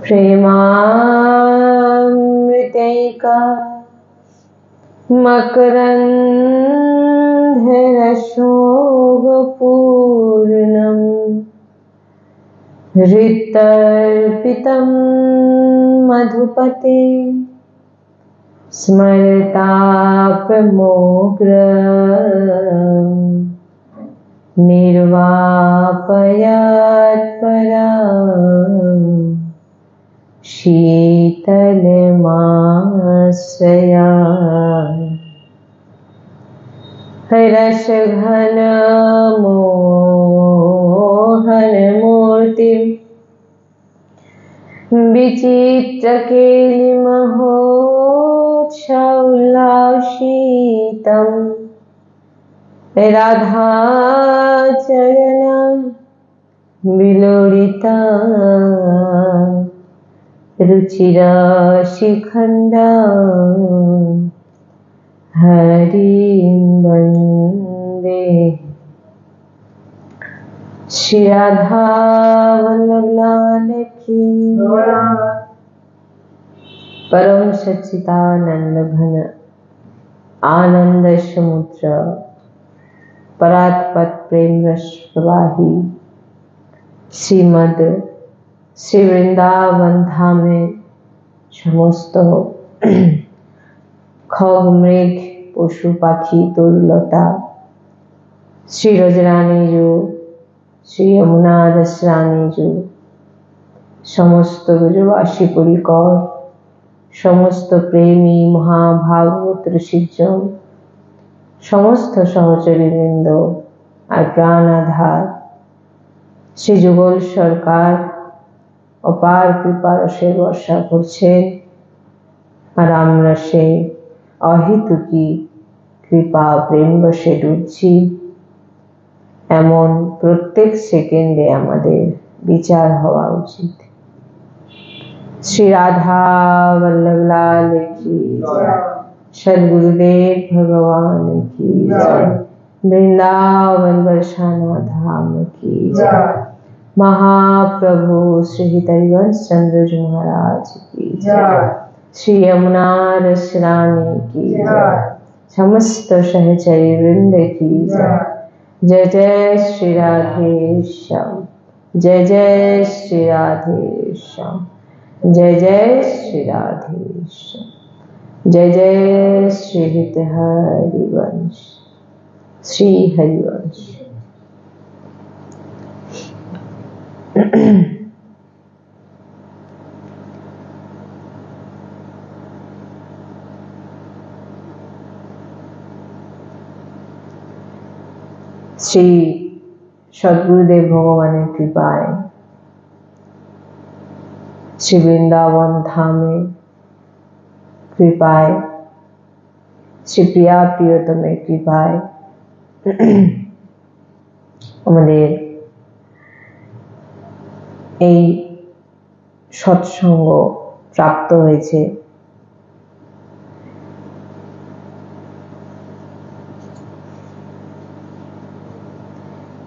प्रेमामृतैका मकरन्धरसोगपूर्णम् हृत्तर्पितं मधुपते स्मरतापमोग्रं निर्वापयात्परां शीतलमाश्रया रसघनमोहनमूर्तिं विचित्रकेलिमहोत्सवोल्लासितं राधाचरणं विलोलिता रुचिराशिखण्डं हरिं वन्दे। श्री राधा वल्लभ लाल की परम सच्चिदानंद घन आनंद समुद्र परात्पत प्रेम रस प्रवाही श्रीमद श्री वृंदावन धामे समस्त खग मृग पशु पाखी तरुलता श्री रजरानी जो श्री यमुना दसरानी जो समस्त ब्रजवासी परिकर समस्त प्रेमी महाभागवत ऋषिजन समस्त सहचरी वृंद और प्राण आधार श्री जुगल सरकार अपार कृपा रसेर वर्षा करছেন और আমরা সেই অহেতুকি কৃপা প্রেম রসে ডুবছি এমন প্রত্যেক সেকেন্ডে আমাদের বিচার হওয়া উচিত। श्री राधा वल्लभ लाल की जय, सद्गुरुदेव भगवान की जय, वृंदावन बरसाना धाम की जय, महाप्रभु श्री हरिवंश चंद्र जी महाराज की जय, श्री यमुना रसरानी की जय, समस्त सहचरी वृंद की जय। जय जय श्री राधेश्याम, जय जय श्री राधेश्याम, जय जय श्री राधेश्याम, जय जय श्री हरिवंश, श्री हरिवंश। श्री सद्गुरुदेव भगवान कृपाय श्री वृंदावन धामे कृपाय श्री प्रिया प्रियतमे कृपाय আমাদের এই সৎসঙ্গ প্রাপ্ত হয়েছে।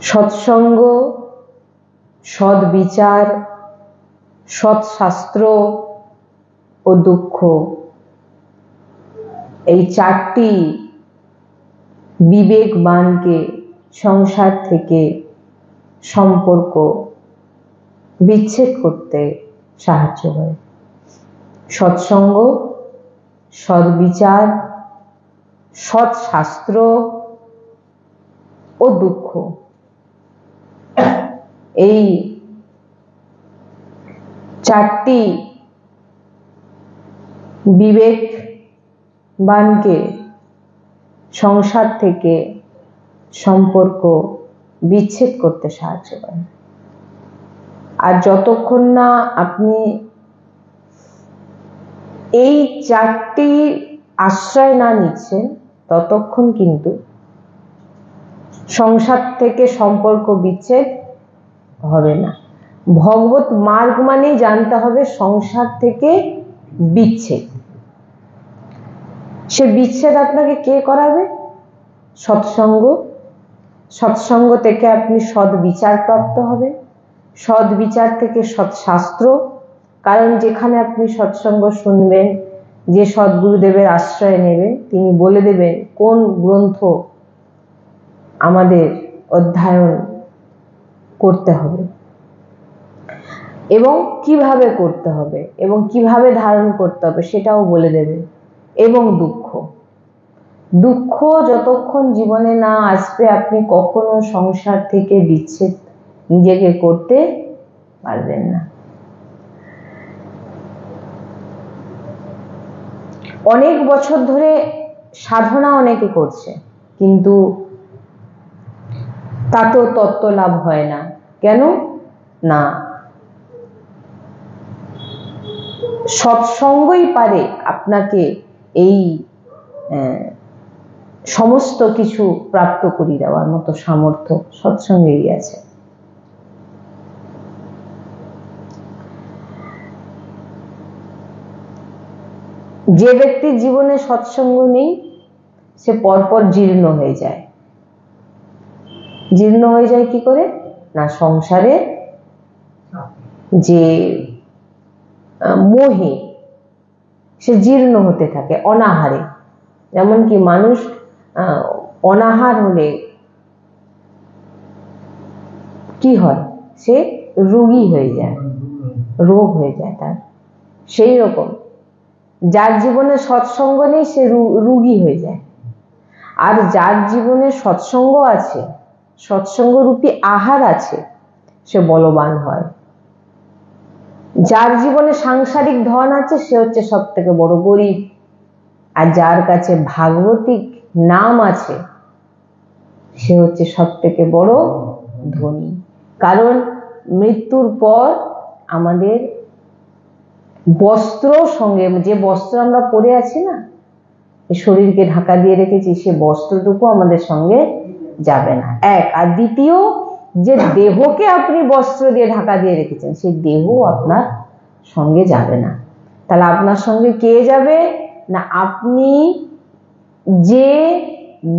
সৎসঙ্গ, সদ্বিচার, সৎশাস্ত্র ও দুঃখ এই চারটি বিবেকবানকে সংসার থেকে সম্পর্ক বিচ্ছেদ করতে সাহায্য করে। সৎসঙ্গ, সদ্বিচার, সৎশাস্ত্র ও দুঃখ এই চারটি বিবেকবানকে সংসার থেকে সম্পর্ক বিচ্ছেদ করতে সাহায্য করে। আর যতক্ষণ না আপনি এই চারটি আশ্রয় না নিচ্ছেন ততক্ষণ কিন্তু সংসার থেকে সম্পর্ক বিচ্ছেদ হবে না। ভগবত মার্গ মানে জানতে হবে সংসার থেকে বিচ্ছেদ। সে বিচ্ছেদ আপনাকে কে করাবে? সৎসঙ্গ। সৎসঙ্গ থেকে আপনি সদ্বিচার প্রাপ্ত হবে, সদ্বিচার থেকে সৎশাস্ত্র, কারণ যেখানে আপনি সৎসঙ্গ শুনবেন, যে সদ্গুরুদেবের আশ্রয় নেবেন, তিনি বলে দেবেন কোন গ্রন্থ আমাদের অধ্যয়ন করতে হবে এবং কিভাবে করতে হবে এবং কিভাবে ধারণ করতে হবে সেটাও বলে দেবে। এবং দুঃখ যতক্ষণ জীবনে না আসবে আপনি কখনো সংসার থেকে বিচ্ছেদ নিজেকে করতে পারবেন না। অনেক বছর ধরে সাধনা অনেকে করছে, কিন্তু তাতেও তত্ত্ব লাভ হয় না। কেন না? সৎসঙ্গই পারে আপনাকে এই সমস্ত কিছু প্রাপ্ত করে দেওয়ার মতো সামর্থ্য সৎসঙ্গেই আছে। যে ব্যক্তির জীবনে সৎসঙ্গ নেই সে পরপর জীর্ণ হয়ে যায়। জীর্ণ হয়ে যায় কি করে? না, সংসারে যে মোহে সে জীর্ণ হতে থাকে অনাহারে। যেমন কি মানুষ অনাহার হলে কি হয়? সে রোগী হয়ে যায়, রোগ হয়ে যায় তার। সেই রকম যার জীবনে সৎসঙ্গ নেই সে রোগী হয়ে যায়, আর যার জীবনে সৎসঙ্গ আছে, সৎসঙ্গ রূপী আহার আছে, সে বলবান হয়। যার জীবনে সাংসারিক ধন আছে সে হচ্ছে সব থেকে বড় গরিব, আর যার কাছে ভাগবতিক নাম আছে সে হচ্ছে সব থেকে বড় ধনী। কারণ মৃত্যুর পর আমাদের বস্ত্র সঙ্গে, যে বস্ত্র আমরা পরে আছি না, এই শরীরকে ঢাকা দিয়ে রেখেছি, সে বস্ত্রটুকু আমাদের সঙ্গে যাবে না, এক। আর দ্বিতীয়, যে দেহকে আপনি বস্ত্র দিয়ে ঢাকা দিয়ে রেখেছেন সেই দেহ আপনার সঙ্গে যাবে না। তাহলে আপনার সঙ্গে কে যাবে? না, আপনি যে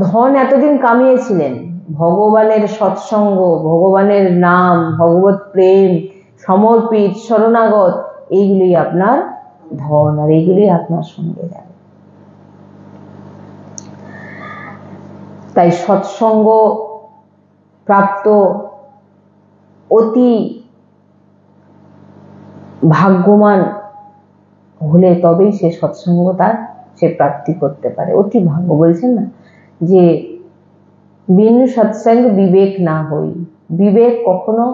ধন এতদিন কামিয়েছিলেন, ভগবানের সৎসঙ্গ, ভগবানের নাম, ভগবত প্রেম, সমর্পিত, শরণাগত, এইগুলি আপনার ধন, আর এইগুলি আপনার সঙ্গে যাবে। তাই সৎসঙ্গ প্রাপ্ত অতি ভাগ্যবান হলে তবেই সে সৎসঙ্গ তার সে প্রাপ্তি করতে পারে। অতি ভাগ্য বলছেন না, যে বিনু সৎসঙ্গ বিবেক না হই। বিবেক কখনো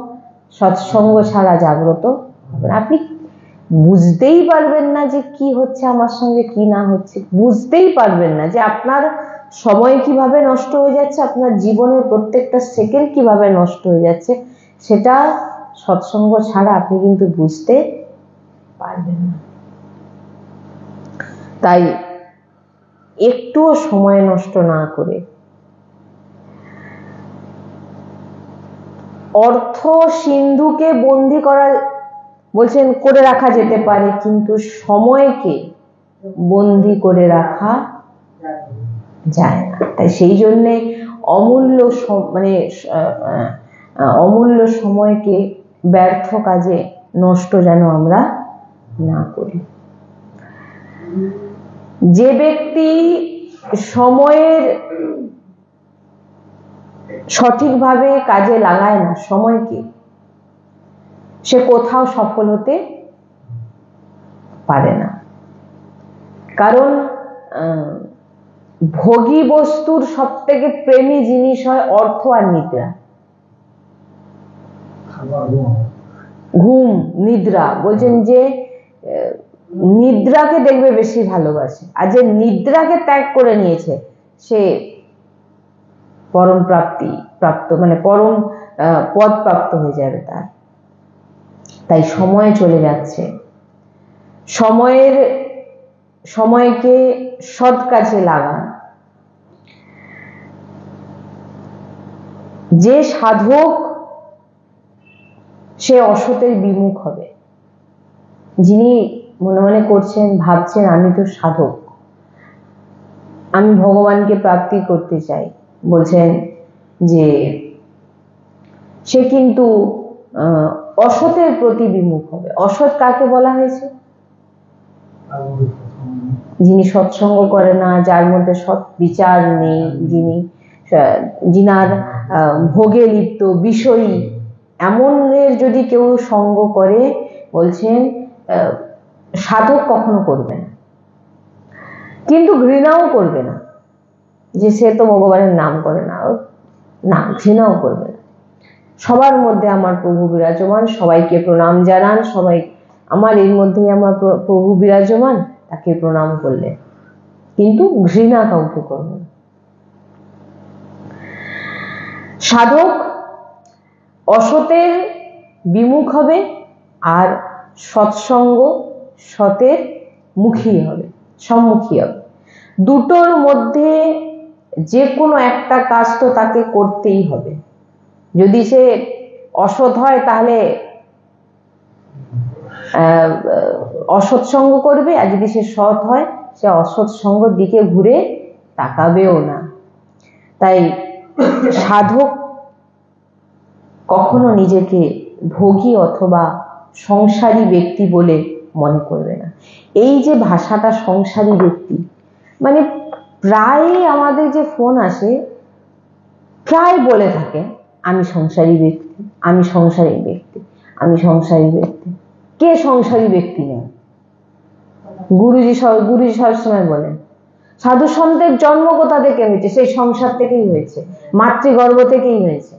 সৎসঙ্গ ছাড়া জাগ্রত হবে না। আপনি বুঝতেই পারবেন না যে কি হচ্ছে আমার সঙ্গে, কি না হচ্ছে, বুঝতেই পারবেন না যে আপনার সময় কিভাবে নষ্ট হয়ে যাচ্ছে, আপনার জীবনের প্রত্যেকটা সেকেন্ড কিভাবে নষ্ট হয়ে যাচ্ছে, সেটা সৎসঙ্গ ছাড়া আপনি কিন্তু বুঝতে পারবেন না। তাই একটুও সময় নষ্ট না করে অর্থ সিন্ধুকে বন্দি করা বলছেন করে রাখা যেতে পারে, কিন্তু সময়কে বন্দি করে রাখা যায় না। তাই সেই জন্যে অমূল্য সময়কে ব্যর্থ কাজে নষ্ট যেন আমরা না করি। যে ব্যক্তি সময়ের সঠিকভাবে কাজে লাগায় না সময়কে, সে কোথাও সফল হতে পারে না। কারণ ভোগী বস্তুর সব থেকে প্রেমী জিনিস হয় অর্থ আর নিদ্রা। ঘুম, নিদ্রা। বলছেন যে নিদ্রাকে দেখবে বেশি ভালোবাসে, আর যে নিদ্রাকে ত্যাগ করে নিয়েছে সে পরম প্রাপ্ত মানে পরম পদ প্রাপ্ত হয়ে যাবে তার। তাই সময় চলে যাচ্ছে, সময়কে সৎ কাজে লাগান। যে সাধক সে অসতের বিমুখ হবে। যিনি মনে মনে করছেন, ভাবছেন আমি তো সাধক, আমি ভগবানকে প্রাপ্তি করতে চাই, বলছেন যে সে কিন্তু অসতের প্রতি বিমুখ হবে। অসৎ কাকে বলা হয়েছে? যিনি সৎসঙ্গ করে না, যার মধ্যে সৎ বিচার নেই, যিনার ভোগে লিপ্ত, বিষয়ী, এমনের যদি কেউ সঙ্গ করে, বলছেন সাধক কখনো করবে না, কিন্তু ঘৃণাও করবে না যে সে তো ভগবানের নাম করে না, না, ঘৃণাও করবে না। সবার মধ্যে আমার প্রভু বিরাজমান, সবাইকে প্রণাম জানান, সবাই আমার এর মধ্যেই আমার প্রভু বিরাজমান, তাকে প্রণাম করলে, কিন্তু ঘৃণা কাউকে করবে না। সাধক অসতের বিমুখ হবে আর সৎসঙ্গ সতের মুখী হবে, সম্মুখী হবে। দুটোর মধ্যে যে কোনো একটা কাজ তো তাকে করতেই হবে। যদি সে অসৎ হয় তাহলে অসৎসঙ্গ করবে, আর যদি সে সৎ হয় সে অসৎসঙ্গের দিকে ঘুরে তাকাবেও না। তাই সাধক কখনো নিজেকে ভোগী অথবা সংসারী ব্যক্তি বলে মনে করবে না। এই যে ভাষাটা সংসারী ব্যক্তি, মানে প্রায় আমাদের যে ফোন আসে প্রায় বলে থাকে আমি সংসারী ব্যক্তি, আমি সংসারী ব্যক্তি, আমি সংসারী ব্যক্তি। কে সংসারী ব্যক্তি নেই? গুরুজি সবসময় বলেন সাধু সন্তের জন্ম কোথা থেকে হয়েছে? সেই সংসার থেকেই হয়েছে, মাতৃগর্ভ থেকেই হয়েছে,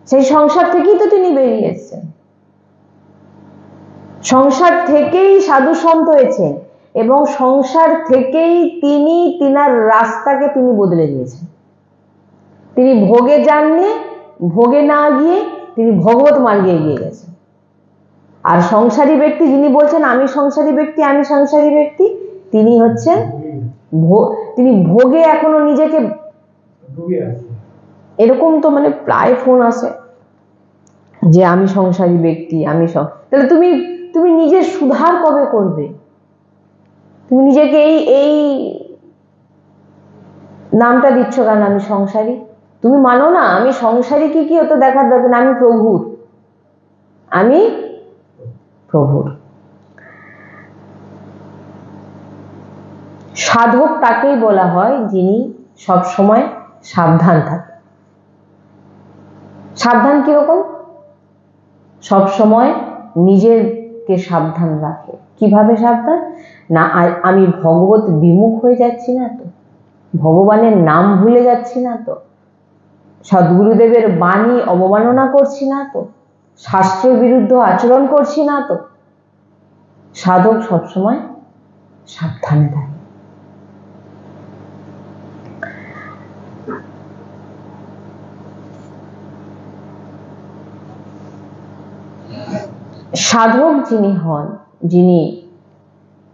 সেই সংসার থেকেই তো তিনি বেরিয়ে এসেছেন। সংসার থেকেই সাধু সন্ত হয়েছেন এবং সংসার থেকেই তিনি তিনার রাস্তাকে তিনি বদলে দিয়েছেন। তিনি ভোগে যাননি, ভোগে না গিয়ে তিনি ভগবত মার্গে এগিয়ে গেছেন। আর সংসারী ব্যক্তি যিনি বলছেন আমি সংসারী ব্যক্তি, আমি সংসারী ব্যক্তি, তিনি হচ্ছেন তিনি ভোগে এখনো নিজেকে, এরকম তো মানে প্রায় ফোন আসে যে আমি সংসারী ব্যক্তি, আমি তাহলে তুমি নিজের সুধার কবে করবে? তুমি নিজেকে এই নামটা দিচ্ছ কেন আমি সংসারী? তুমি মানো না আমি সংসারী কি হতো দেখার দরকার না, আমি প্রভুর, আমি প্রভুর। সাধক তাকেই বলা হয় যিনি সব সময় সাবধান থাকে। সাবধান কিরকম? সব সময় নিজেকে সাবধান রাখে। কিভাবে সাবধান? না আমি ভগবত বিমুখ হয়ে যাচ্ছি না তো, ভগবানের নাম ভুলে যাচ্ছি না তো, সদ্গুরুদেবের বাণী অবমাননা করছি না তো, শাস্ত্র বিরুদ্ধ আচরণ করছি না তো। সাধক সবসময় সাবধানে থাকে। সাধক যিনি হন, যিনি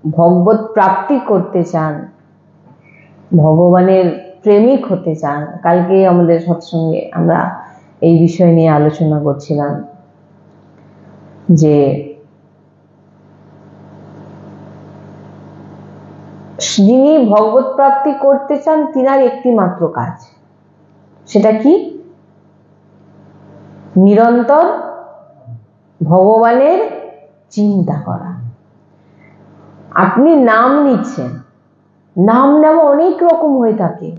ভগবত প্রাপ্তি করতে চান, ভগবানের প্রেমিক হতে চান, কালকে আমাদের সৎসঙ্গে আমরা এই বিষয় নিয়ে আলোচনা করছিলাম যে যিনি ভগবত প্রাপ্তি করতে চান তিনার একটি মাত্র কাজ, সেটা কি? নিরন্তর ভগবানের চিন্তা করা। আপনি নাম নিচ্ছেন, নাম নেওয়া অনেক রকম হয়ে থাকে।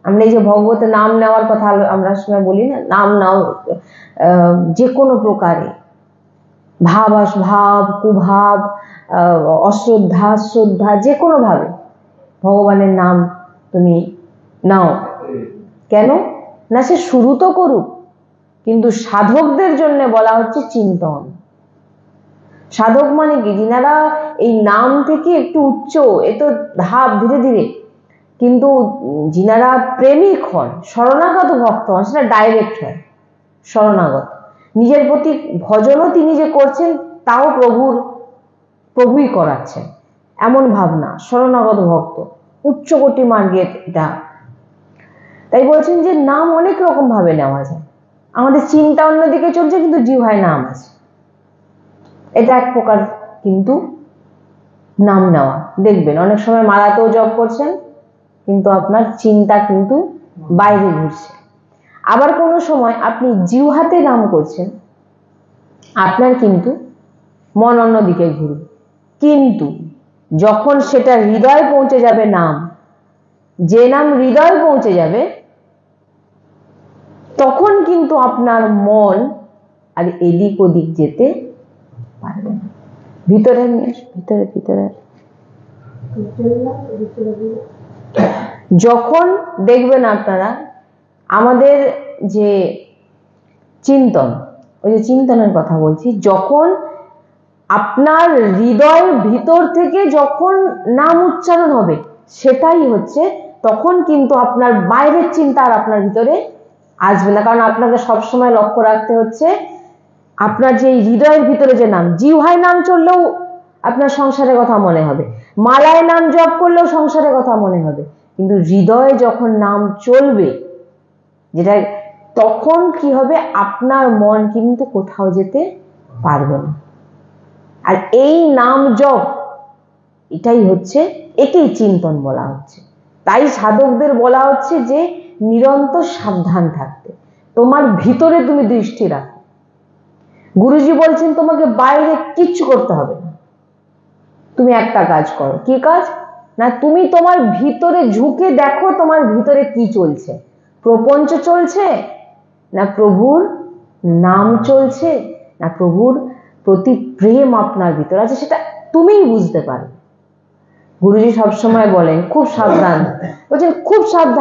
আমরা এই যে ভগবতের নাম নেওয়ার কথা আমরা সময় বলি না, নাম নাও যে কোনো প্রকারে, ভাব কুভাব, অশ্রদ্ধা শ্রদ্ধা, যে কোনো ভাবে ভগবানের নাম তুমি নাও। কেন না? সে শুরু তো করুক, কিন্তু সাধকদের জন্য বলা হচ্ছে চিন্তন। সাধক মানে কি? যিনারা এই নাম থেকে একটু উচ্চ, এ তো ধাপ ধীরে ধীরে, কিন্তু যিনারা প্রেমিক হন, শরণাগত ভক্ত হন, সেটা ডাইরেক্ট হয় শরণাগত। নিজের প্রতি ভজনও তিনি যে করছেন তাও প্রভুই করাচ্ছেন, এমন ভাবনা। শরণাগত ভক্ত উচ্চকোটি মার্গের এটা। তাই বলছেন যে নাম অনেক রকম ভাবে নেওয়া যায়। আমাদের চিন্তা অন্যদিকে চলছে কিন্তু জিহ্বায় নাম আছে, এটা এক প্রকার কিন্তু নাম নেওয়া। দেখবেন অনেক সময় মালাতেও জপ করছেন কিন্তু আপনার চিন্তা কিন্তু বাইরে ঘুরছে। আবার কোনো সময় আপনি জিহ্বাতে নাম করছেন আপনার কিন্তু মন অন্যদিকে ঘুরবে। কিন্তু যখন সেটা হৃদয়ে পৌঁছে যাবে নাম, যে নাম হৃদয়ে পৌঁছে যাবে, তখন কিন্তু আপনার মন আর এদিক ওদিক যেতে পারবে না। ভিতরে নিয়ে ভিতরে ভিতরে যখন দেখবেন আপনারা আমাদের যে চিন্তন, ওই যে চিন্তনের কথা বলছি, যখন আপনার হৃদয়ের ভিতর থেকে যখন নাম উচ্চারণ হবে, সেটাই হচ্ছে তখন কিন্তু আপনার বাইরের চিন্তা আর আপনার ভিতরে আসবে না। কারণ আপনাকে সবসময় লক্ষ্য রাখতে হচ্ছে আপনার যে হৃদয়ের ভিতরে যে নাম, জিহ্বায় নাম চললেও আপনার সংসারের কথা মনে হবে, মালায় নাম জপ করলেও সংসারের কথা মনে হবে, কিন্তু হৃদয়ে যখন নাম চলবে, যেটা তখন কি হবে, আপনার মন কিন্তু কোথাও যেতে পারবে না। আর এই নাম জপ, এটাই হচ্ছে, একেই চিন্তন বলা হচ্ছে। তাই সাধকদের বলা হচ্ছে যে নিরন্তর সাবধান থাকতে, তোমার ভিতরে তুমি দৃষ্টি রাখো। গুরুজি বলছেন তোমাকে বাইরে কিচ্ছু করতে হবে না, তুমি একটা কাজ করো। কি কাজ? না, তুমি তোমার ভিতরে ঝুঁকে দেখো তোমার ভিতরে কি চলছে, প্রপঞ্চ চলছে, না প্রভুর নাম চলছে, না প্রভুর প্রতি প্রেম আপনার ভিতরে আছে, সেটা তুমিই বুঝতে পারবে। গুরুজি সবসময় বলেন খুব সাবধান, বলছেন খুব সাবধান।